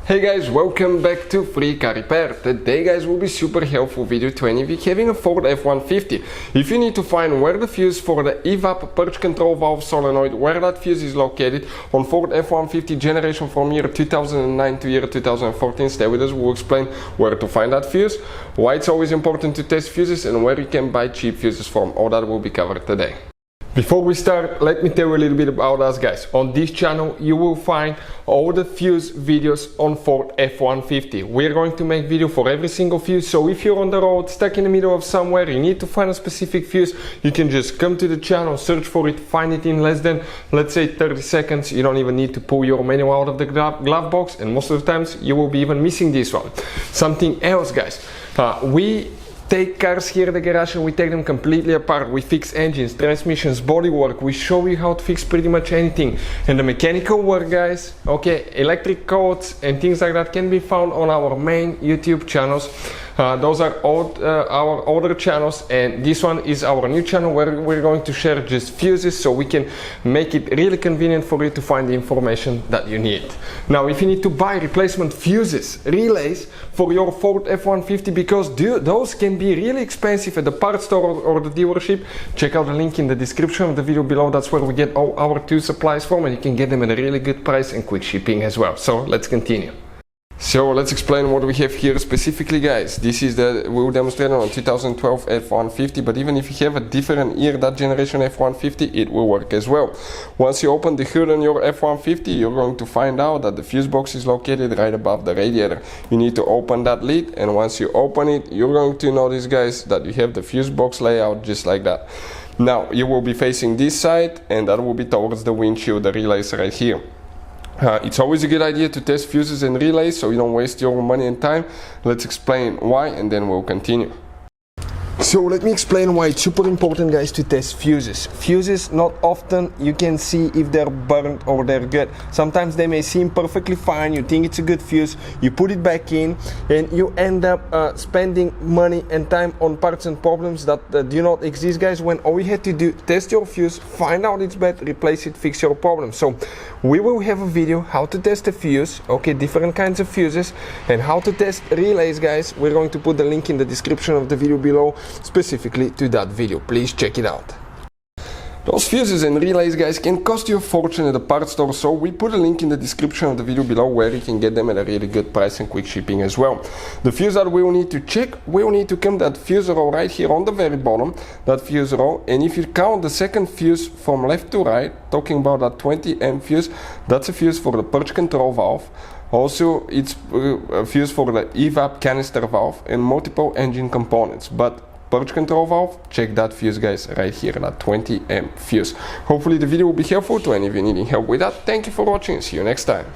Hey guys, welcome back to Free Car Repair. Today guys will be super helpful video to any of you having a Ford F-150. If you need to find where the fuse for the Evap Purge control valve solenoid, where that fuse is located on Ford F-150 generation from year 2009 to year 2014, stay with us, we'll explain where to find that fuse, why it's always important to test fuses and where you can buy cheap fuses from. All that will be covered today. Before we start, let me tell you a little bit about us guys. On this channel you will find all the fuse videos on Ford F-150. We're going to make video for every single fuse, so if you're on the road, stuck in the middle of somewhere, you need to find a specific fuse, you can just come to the channel, search for it, find it in less than, let's say, 30 seconds. You don't even need to pull your manual out of the glove box, and most of the times you will be even missing this one. Something else guys, we take cars here at the garage and we take them completely apart. We fix engines, transmissions, bodywork. We show you how to fix pretty much anything. And the mechanical work guys, okay, electric codes and things like that can be found on our main YouTube channels. Those are our older channels, and this one is our new channel where we're going to share just fuses so we can make it really convenient for you to find the information that you need. Now if you need to buy replacement fuses, relays for your Ford F-150, because those can be really expensive at the parts store or the dealership, check out the link in the description of the video below. That's where we get all our tool supplies from, and you can get them at a really good price and quick shipping as well. So let's continue. So let's explain what we have here specifically guys. This is we'll demonstrate on 2012 F-150, but even if you have a different year, that generation F-150, it will work as well. Once you open the hood on your F-150, you're going to find out that the fuse box is located right above the radiator. You need to open that lid, and once you open it, you're going to notice guys that you have the fuse box layout just like that. Now you will be facing this side, and that will be towards the windshield, the relays right here. It's always a good idea to test fuses and relays so you don't waste your money and time. Let's explain why and then we'll continue. So let me explain why it's super important guys to test fuses. Fuses, not often you can see if they're burnt or they're good. Sometimes they may seem perfectly fine, you think it's a good fuse, you put it back in and you end up spending money and time on parts and problems that do not exist guys, when all you had to do, test your fuse, find out it's bad, replace it, fix your problem. So we will have a video how to test a fuse, okay, different kinds of fuses, and how to test relays guys. We're going to put the link in the description of the video below specifically to that video. Please check it out. Those fuses and relays guys can cost you a fortune at the parts store, so we put a link in the description of the video below where you can get them at a really good price and quick shipping as well. The fuse that we will need to check, we will need to count that fuse row right here on the very bottom, that fuse row, and if you count the second fuse from left to right, talking about that 20 amp fuse, that's a fuse for the purge control valve. Also it's a fuse for the evap canister valve and multiple engine components, but purge control valve, check that fuse guys right here, that 20 amp fuse. Hopefully the video will be helpful to any of you needing help with that. Thank you for watching, see you next time.